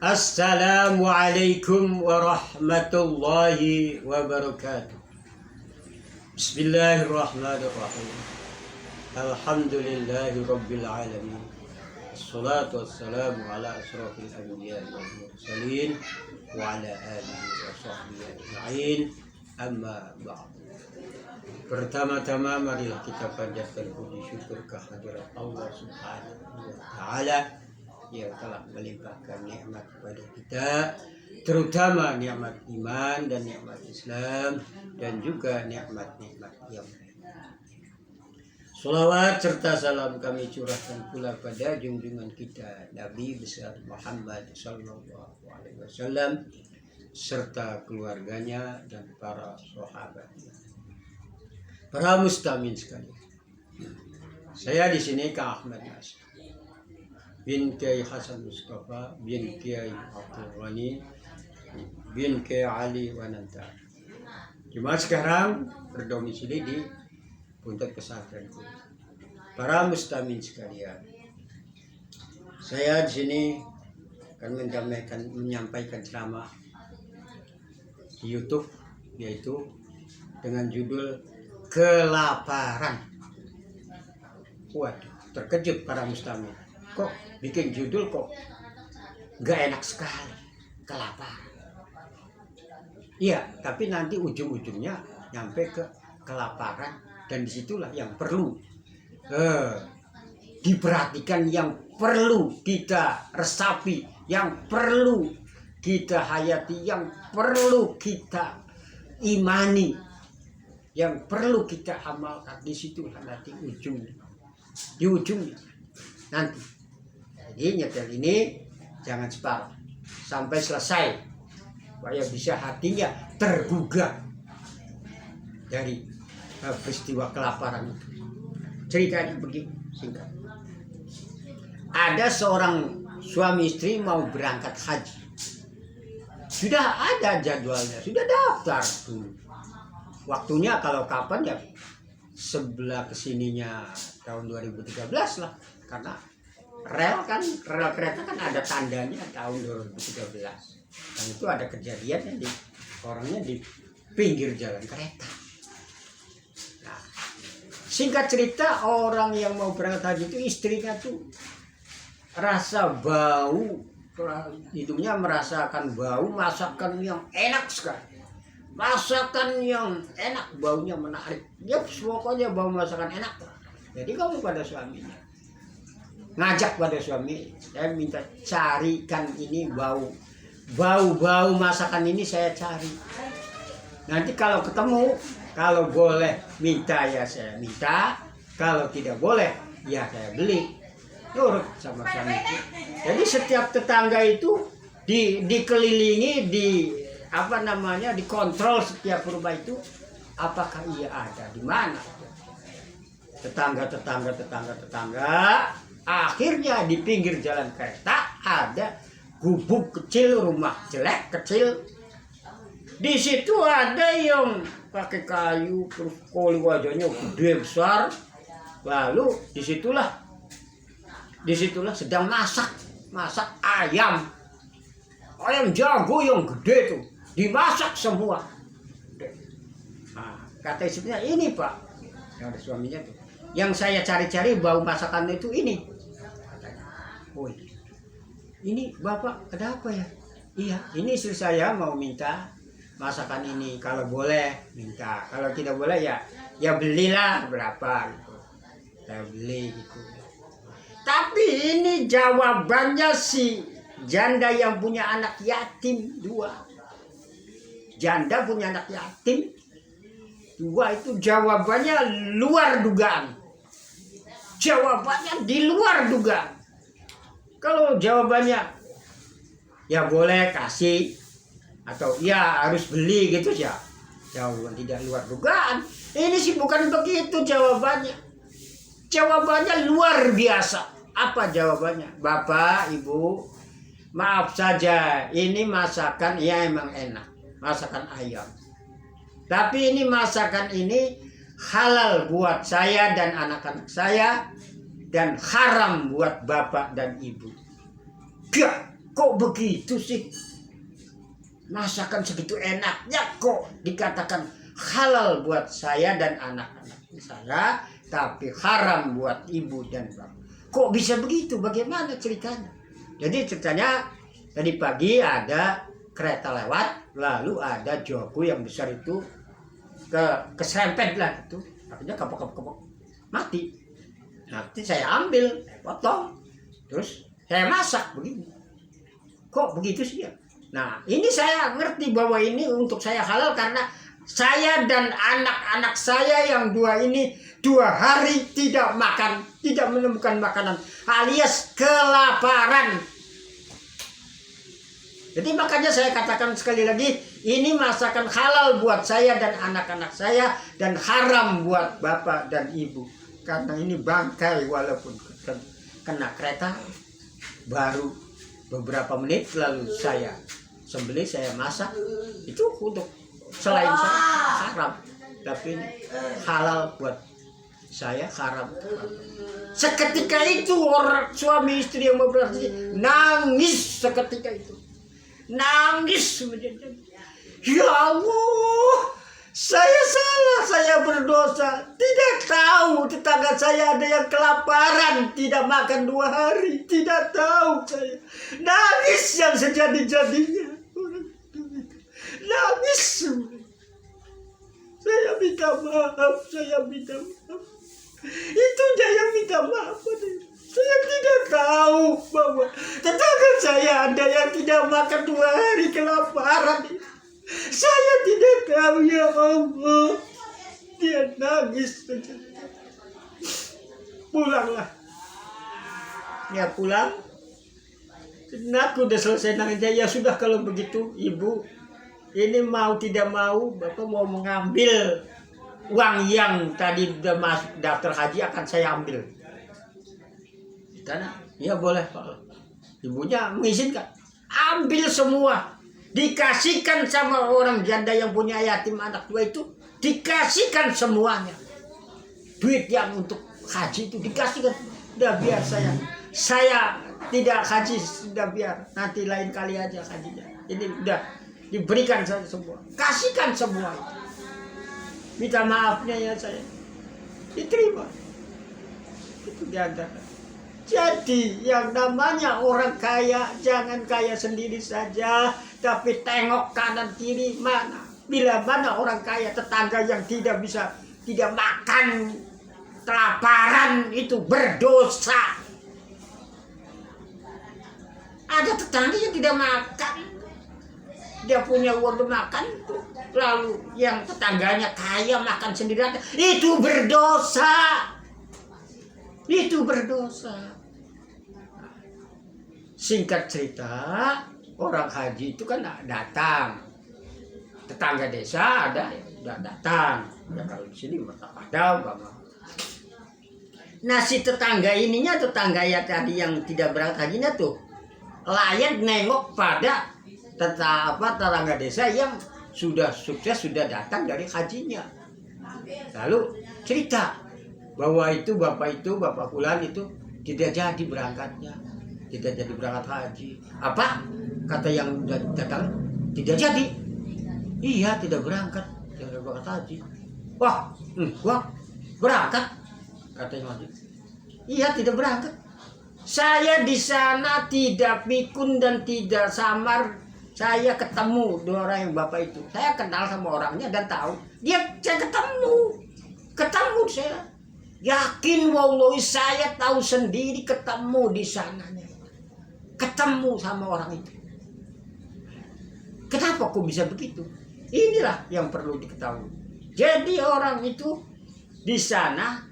Assalamualaikum warahmatullahi wabarakatuh. Bismillahirrahmanirrahim. Alhamdulillahi rabbil alamin. Assalatu wassalamu ala asrafil anbiya wal mursalin wa ala alihi wa sahbihi ajma'in. Amma ba'd. Pertama-tama marilah kita panjatkan puji syukur kehadirat Allah Subhanahu wa taala yang telah melimpahkan nikmat kepada kita, terutama nikmat iman dan nikmat Islam dan juga nikmat-nikmat yang lain. Salawat serta salam kami curahkan pula pada junjungan kita Nabi besar Muhammad sallallahu alaihi wasallam serta keluarganya dan para sahabatnya. Para mustamin sekalian. Saya di sini Kang Ahmad Nasir bin Kiai Hasan Mustafa bin Kiai Abdul Ghani bin Kiai Ali Wananta. Cuma sekarang berdomisili di Puntat Pesantren. Para mustamin sekalian, saya di sini akan menyampaikan ceramah di YouTube, yaitu dengan judul Kelaparan. Waduh, terkejut para mustamin. Kok bikin judul kok gak enak sekali, kelaparan. Iya, tapi nanti ujung-ujungnya nyampe ke kelaparan, dan disitulah yang perlu diperhatikan, yang perlu kita resapi, yang perlu kita hayati, yang perlu kita imani, yang perlu kita amalkan. Disitulah nanti ujungnya, di ujungnya nanti. Jadi nyetel ini jangan separuh, sampai selesai, supaya bisa hatinya tergugah dari peristiwa kelaparan itu. Ceritanya begini singkat. Ada seorang suami istri mau berangkat haji. Sudah ada jadwalnya, sudah daftar dulu. Waktunya kalau kapan ya sebelah kesininya tahun 2013 lah, karena rel kereta kan ada tandanya tahun 2013, dan itu ada kejadian orangnya di pinggir jalan kereta. Nah, singkat cerita, orang yang mau berangkat haji itu istrinya tuh rasa bau, hidungnya merasakan bau masakan yang enak sekali, masakan yang enak, baunya menarik. Dia pokoknya bau masakan enak. Jadi kamu pada suaminya ngajak pada suami, saya minta carikan ini bau masakan ini, saya cari. Nanti kalau ketemu, kalau boleh minta ya saya minta, kalau tidak boleh ya saya beli. Nurut sama suami itu. Jadi setiap tetangga itu dikelilingi, dikontrol setiap rumah itu, apakah ia ada di mana. Tetangga. Akhirnya di pinggir jalan kereta ada gubuk kecil, rumah jelek kecil. Di situ ada yang pakai kayu, terus koli wajahnya gede besar. Lalu disitulah sedang masak ayam jago yang gede tuh, dimasak semua. Nah, kata istrinya, ini Pak, yang ada suaminya tuh, yang saya cari-cari bau masakan itu ini. Oh, ini Bapak ada apa ya? Iya, ini istri saya mau minta masakan ini, kalau boleh minta, kalau tidak boleh ya belilah berapa gitu, saya beli gitu. Tapi ini jawabannya si janda yang punya anak yatim 2. Janda punya anak yatim 2 itu jawabannya luar dugaan. Jawabannya di luar dugaan. Kalau jawabannya ya boleh kasih, atau ya harus beli gitu ya, jawaban tidak luar dugaan. Ini sih bukan begitu jawabannya. Jawabannya luar biasa. Apa jawabannya? Bapak, Ibu, maaf saja, ini masakan ya emang enak, masakan ayam. Tapi ini masakan ini halal buat saya dan anak-anak saya, dan haram buat bapak dan ibu. Gak, kok Kok begitu sih? Masakan segitu enaknya kok dikatakan halal buat saya dan anak-anak saya, tapi haram buat ibu dan bapak. Kok bisa begitu? Bagaimana ceritanya? Jadi ceritanya tadi pagi ada kereta lewat, lalu ada joku yang besar itu keserempet lah itu, akhirnya kapok mati. Nanti saya ambil, potong, terus saya masak begini. Kok begitu sih ya? Nah, ini saya ngerti bahwa ini untuk saya halal karena saya dan anak-anak saya yang dua ini 2 hari tidak makan, tidak menemukan makanan, alias kelaparan. Jadi makanya saya katakan sekali lagi, ini masakan halal buat saya dan anak-anak saya, dan haram buat bapak dan ibu. Karena ini bangkai walaupun kena kereta, baru beberapa menit lalu saya sembelih, saya masak. Itu untuk selain saya haram, tapi ini halal buat saya, haram. Seketika itu orang suami istri yang berarti nangis seketika itu. Nangis. Ya Allah, saya salah, saya berdosa. Tidak tahu tetangga saya ada yang kelaparan, tidak makan 2 hari. Tidak tahu saya. Nangis yang sejadi-jadinya. Nangis. Saya minta maaf, saya minta maaf. Itu dia yang minta maaf. Saya tidak tahu bahwa tetangga saya ada yang tidak makan 2 hari kelaparan. Saya tidak tahu, ya Allah. Dia nangis. Pulanglah. Ya pulang. Nah, aku udah selesai nangis. Ya sudah kalau begitu, Ibu. Ini mau tidak mau, Bapak mau mengambil uang yang tadi udah masuk daftar haji akan saya ambil. Karena ya boleh Pak. Ibunya mengizinkan. Ambil semua. Dikasihkan sama orang janda yang punya yatim anak 2 itu. Dikasihkan semuanya. Duit yang untuk haji itu dikasihkan. Udah biar saya tidak haji, sudah biar nanti lain kali aja hajinya. Ini udah diberikan semua. Kasihkan semua. Minta maafnya ya saya. Diterima. Itu diantara. Jadi yang namanya orang kaya, jangan kaya sendiri saja, tapi tengok kanan kiri mana. Bila mana orang kaya, tetangga yang tidak makan, kelaparan, itu berdosa. Ada tetangga yang tidak makan, dia punya uang untuk makan, lalu yang tetangganya kaya makan sendiri, itu berdosa. Itu berdosa. Singkat cerita, orang haji itu kan datang. Tetangga desa ada yang datang. Ya kalau di sini ada umpama. Nah si tetangga ininya, tetangga ya tadi yang tidak berangkat hajinya tuh, layak nengok pada tetangga desa yang sudah sukses, sudah datang dari hajinya. Lalu cerita bahwa bapak Fulan itu tidak jadi berangkatnya, tidak jadi berangkat haji. Apa kata yang datang? Tidak jadi. Iya, tidak berangkat haji. Wah, berangkat katanya haji. Iya, tidak berangkat. Saya di sana tidak pikun dan tidak samar. Saya ketemu 2 orang yang bapak itu. Saya kenal sama orangnya dan tahu saya ketemu saya. Yakin wallahi saya tahu sendiri, ketemu di sananya. Ketemu sama orang itu. Kenapa kok bisa begitu? Inilah yang perlu diketahui. Jadi orang itu di sana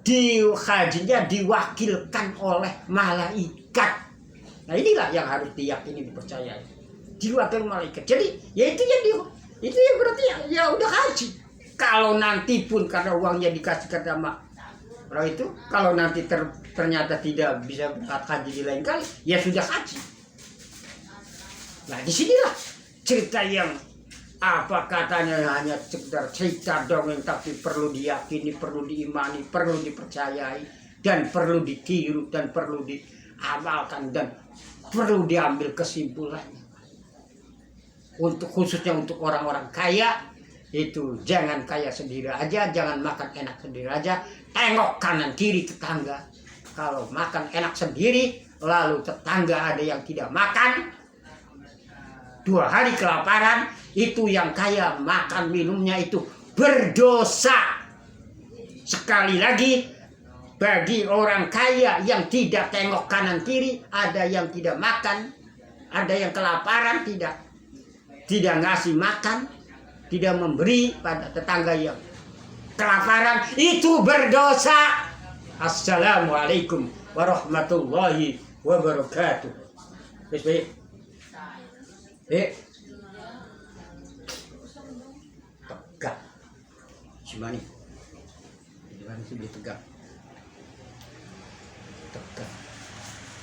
di hajinya diwakilkan oleh malaikat. Nah inilah yang harus diyakini, dipercayai. Diwakil malaikat. Jadi ya itu yang berarti ya udah haji. Kalau nanti pun karena uangnya dikasihkan sama orang itu, kalau nanti ternyata tidak bisa berangkat haji di lain kali, ya sudah haji. Nah disinilah cerita yang apa katanya hanya sekedar cerita dongeng, tapi perlu diyakini, perlu diimani, perlu dipercayai, dan perlu ditiru, dan perlu diamalkan dan perlu diambil kesimpulannya. Untuk khususnya untuk orang-orang kaya itu jangan kaya sendiri aja, jangan makan enak sendiri aja, tengok kanan kiri tetangga. Kalau makan enak sendiri lalu tetangga ada yang tidak makan, 2 hari kelaparan, itu yang kaya makan minumnya itu berdosa. Sekali lagi, bagi orang kaya yang tidak tengok kanan kiri, ada yang tidak makan, ada yang kelaparan, tidak ngasih makan, tidak memberi pada tetangga yang kelaparan, itu berdosa. Assalamualaikum warahmatullahi wabarakatuh. Baik. Tegak. Gimana? Gimana sih dia tegak? Tegak.